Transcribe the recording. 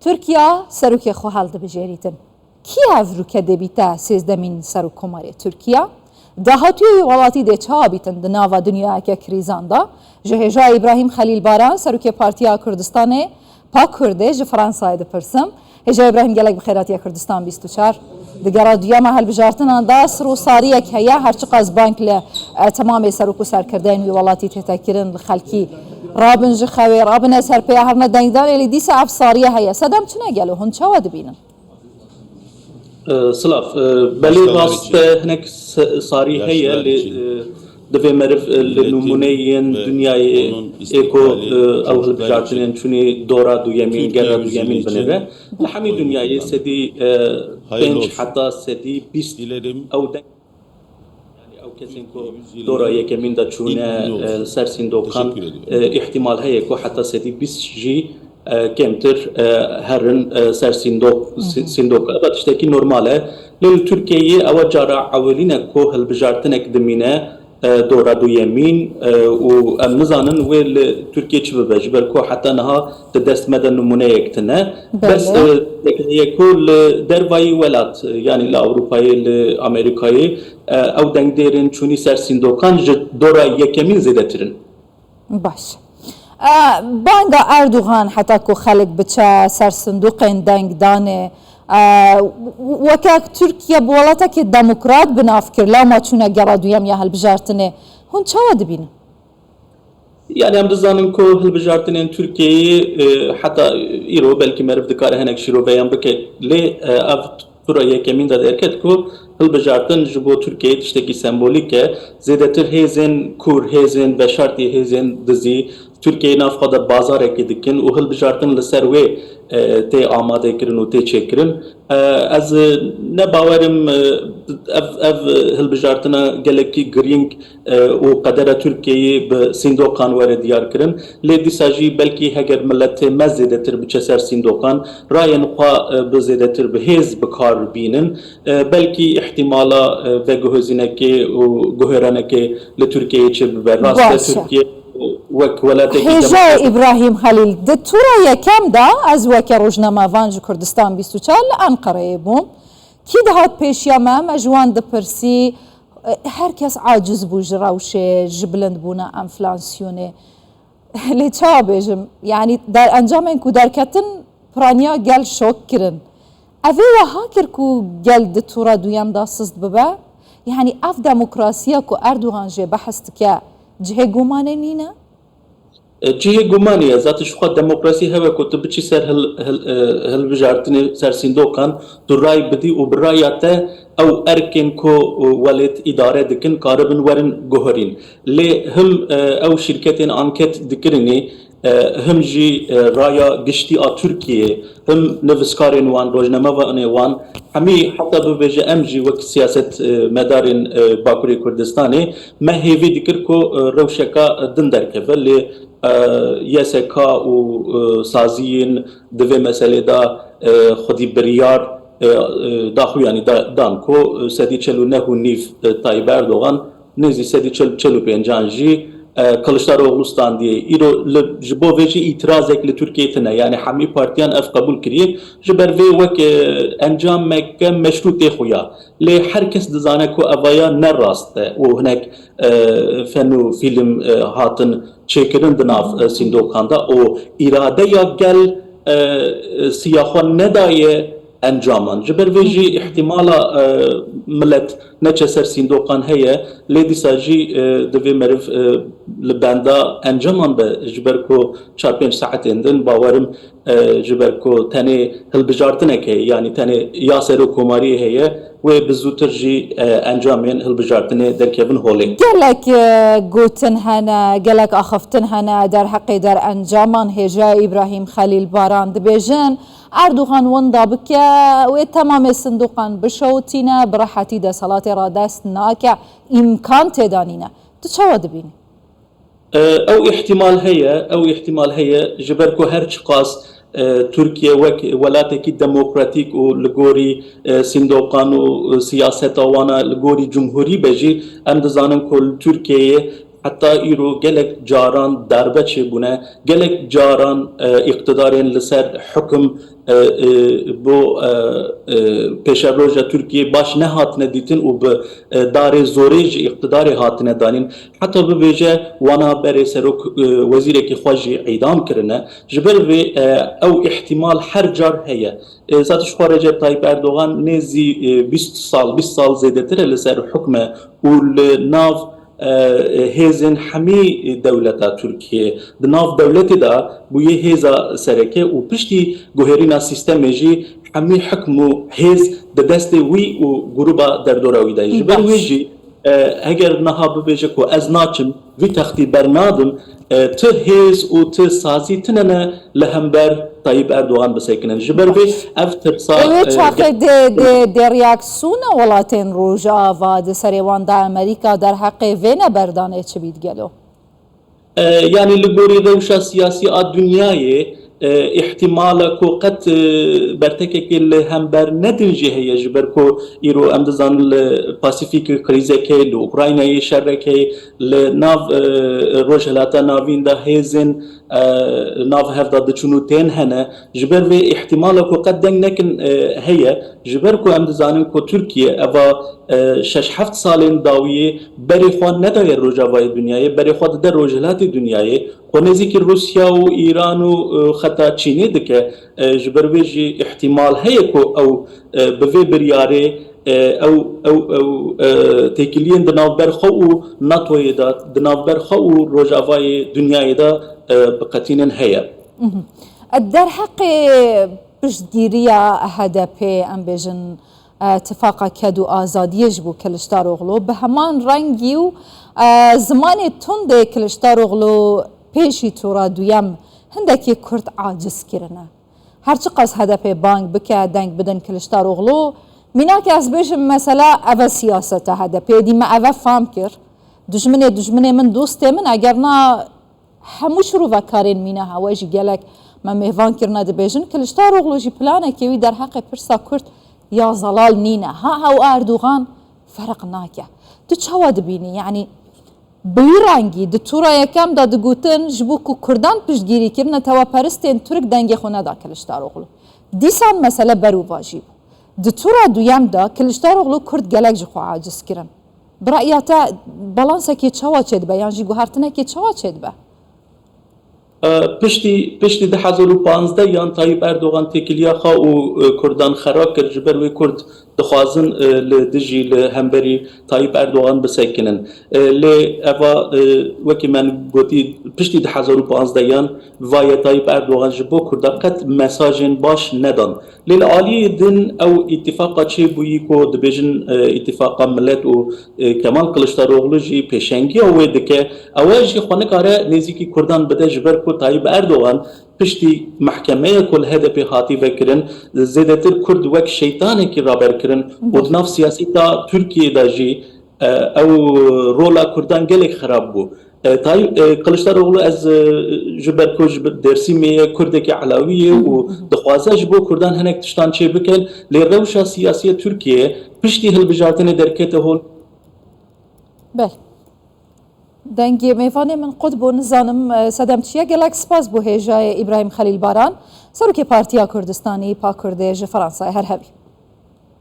تورکیا سەرۆکی خۆ هەڵدەبژێریتن. کی هەڤروکە دەبیتە سێزدەمین سەرۆکۆمەرێ تورکیا؟ داهاتووی وڵاتی دێچاوا بیتن di nava dunyayeke krîzan da ji hêja İbrahim Xelîlbaran serokê Partiya Kurdistanê Pak Kurdê ji Fransayê dipirsim. Hêja İbrahim gelek bi xêratiya Kurdistan 24 di gera duyema helbijartinan da sirosariyek heye her çi qas bank li temamê serok û serkirdeyên wî welatî têtekirin li xelkî rabin ji xewê rabine serpêya her ne dengdanê lê dîsa ev sariye heye sedem çine gelo hûn çawa dibînin? Silav, belê rast hinek sarî heye lê divê meriv li nûmuneyên dunyayê êko ew hilbijartinên çûnê dora duyemîn gera duyemîn binêre li hemî dunyayê sedî pênc heta sedî bîst ew deng kesên ku dora yekemîn de çûne ser sîndokan ihtimal heye ku heta sedî bîst jî kemtir herin ser sîndok bat tiştekî normal e lê Tirkiyeyê ew cara ewelîne ku hilbijartinek dimîne dora duyemîn û em nizanin wê li Tirkiye çi bibe ji ber ku heta niha di dest me de nûmuneyek tune bes heye ku li dervayî welat yanî li Ewropayê li Amerîkayê ew dengdêrên çûnî ser sîndokan ji dora yekemîn zêdetirin. Baş. Banga Erdogan heta ku xelek biçe ser sindoqên dengdanê weke Tirkiye bi welatekî demokrat binavkir lawma çûne gera duyem ya hilbijartinê hûn çawa dibînin? Yani em dizanin ku hilbijartinên Tirkiyeyê heta îro belkî meriv dikare hinek şîroveyan bike lê ev tura yekemîn de derket ku hilbijartin ji bo Tirkiyeyê tiştekî sembolîk e zêdetir hêzên kur hêzên veşartî hêzên dizî Tirkiyeyê nav xwe de bazarekê dikin û hilbijartin li ser wê tê amadekirin û tê çêkirin ez ne bawerim ev hilbijartina gelekî girîng û qedera Tirkiyeyê bi sîndokan were diyar kirin lê dîsa jî belkî heger milletê me zêdetir biçe ser sîndokan rayên xwe bi zêdetir bi hêz bikar bînin belkî ihtimala veguhozînekê û guhêranekê li Tirkiyeyê çi bibe rast Tirkiye Hêja İbrahim Xelîl di tura yekem da ez weke rojnamevan ji Kurdistan 24 li Enqereyê bûm kî dihat pêşiya me me ji wan dipirsî herkes aciz bû ji rewşê ji bilindbûna enflasyonê lê çawa bêjim yanî der encamên ku derketin piraniya gel şok kirin ev ê wiha kir ku gel di tura duyem da sizt bibe yanî ev demokrasiya ku Erdogan jê behs dike cihê gumanê nîne? Cihê gumanî ye zatî ji xwe demokrasî heve ku tu biçî ser hilbijartinê ser sîndokan tu ray bidî û bi raya te ew erkên ku welêt îdare dikin karibin werin guherîn lê him ew şîrketên anket dikirinê him jî raya giştî a Tirkiyeyê him nivîskarên wan rojnamevanê wan hemî heta bibêje em jî wek siyaset medarên Bakurê Kurdistanê me hêvî dikir ku rewşeka din derkeve lê YSK û saziyên di vê meselê da xwedî biryar daxû yanî dan ku sedî çel û neh û nîv Tayyip Erdogan nêzî sedî çel û pêncan jî Kılıçdaroğlu standiye îro ji bo vê jî îtirazek li Tirkiyeyê tune yani hemî partiyan ev qebûl kiriye ji ber vê wek encameke meşrû tê xuya lê herkes dizane ku evaya ne rast e û hinek fen û fîlm hatin çêkirin di nav sîndokanda û îradeya gel siyaxwe nedaye encaman ji ber vê jî ihtimala millet neçe ser sîndokan heye lê dîsa jî di vê meriv li benda encaman be ji ber ku 4-5 saetên din bawerim ji ber ku tenê hilbijartinek heye yanî tenê ya serokkomariyê heye wê bi zûtir jî encamên hilbijartinê derkevin holê gelek gotin hene gelek axiftin hene derheqê der encaman hêja İbrahim Xelîlbaran dibêjin Erdogan wenda bike wê temamê sindoqan bişewtîne bi rehetî deselatê ra dest nake îmkan têdanîne tu çawa dibînî? Ew ihtimal heye ji ber ku her çi qas Tirkiye wek welatekî demokratîk û li gorî sîndoqan û siyaseta wan li gorî cumhurî be jî em dizanin ku li Tirkiyeyê حتى إيرو جلك جاران دربة بونه جلك جاران اقتدارين لسر حكم بو پیشروژ ترکیه باش نهات ندیتن و به دار زوریج اقتدار هات ندانین حتی به ویژه وانا بر سروک وزیر کی خواجی اعدام کرنه جبر و او احتمال هر جار هيا ذاتش خارج طيب اردوغان نزي 20 سال زیاده تر لسر حکمه و ناف هیزن همی دولتا ترکیه دناف دولتی دا بویه هیزا سرکه و پشتی گوهرینا سیستم جی همی حکمو هیز دست وی و گروبا در دوراوی دا جبر ویجی اگر نها ببیجه که از ناچم وی تختی برنادم ته هیز و ته سازی تننه لهمبر طيب اردوغان بسيكنن جبر بي افتر صار چاخه د ریاکسیون ولاتین روجا و د سریوان د امریکا در حق وینه بردانه چه بید گلو يعني لغوري روشا سياسي الدنياي احتمال كو قد برتكك هم بر ندنجي هي جبر كو ايرو امدزان الباسيفيك كريزه كي لاوكرانيا يشركي لناف روجلاتا نافين دا هيزن ناف هفدا دچونو تين هنا جبر في احتمال كو قد نكن هي جبر كو امدزان كو تركيا اوا شش هفت سالين داويه بري خو نداير روجاوي دنياي بري خو در روجلات دنياي ونزيك روسيا وإيران وخطا تشيني دكه جبرويجي احتمال هيكو أو بفي برياري أو تيكلين دنافبر خو ناتوي دا دنافبر خو روجافاي دنياي دا بقتين هيا الدر حق بجديريا هدفي ام بيجن اتفاق كادو آزادیش بو کلشتاروغلو به همان رنگی و زمان تند کلشتاروغلو پیشی تورا دویم هندکی کرد عاجز کرنه هرچی قص هدف بانک بکه دنگ بدن کلشتاروغلو مینا که از بیشم مثلا اوه سیاست هدفی دیمه اوه فهم کر دجمنه من دوسته من اگر نا هموش رو وکارین مینا هواجی گلک من مهوان کرنه ده بیشن کلشتاروغلو جی پلانه کهوی در حق پرسا کرد یا زلال نينا ها او اردوغان فرق ناكه دو چاوا دبيني يعني بيرانگي د تورا يكم دا دگوتن جبوكو كردان پشگيري كرنا توا پرستين ترك دنگي خونه دا كلشتاروغلو ديسان مسألة برو واجب د تورا دويم دا كلشتاروغلو كرد گلك جخو عاجز كرن برأياتا بالانسا كي چاوا چد با يعني جي گوهرتنه كي چاوا چد با پشتی 2015 یان طایب اردوغان تکلیه خوا و کردان خراب کرد جبر و کرد دخوازن لدجی لهمبری طایب اردوغان بسکنن لی اوا وکی من گوتی پشتی 2015 یان وای طایب اردوغان جبو کرد قد مساجن باش ندان لیل عالی دن او اتفاقا چه بویی کو دبیجن اتفاقا ملت و کمال کلشتاروغلو جی پیشنگی او دکه اواجی خوانه کاره نزیکی کردان بده جبر کو طایب اردوغان پشتی محکمه کل هدف هاتی وکرن زیادتر کرد وک شیطانی که رابر کرن و ناف سیاسی تا ترکیه دا جی او رولا کردان گلک خراب بو کلشتاروغلو از جبر کوج درسی می کرد که علاویه و دخوازش بو کردان هنک تشتان چه بکن لی روشا سیاسی ترکیه پشتی هل بجارتن درکته هول بله دنگی میوانی من قد بو نزانم سدمتشیا گلک سپاس بو هیجای ابراهیم خلیل باران سروک پارتیا کردستانی پا کرده فرانسای هر هبی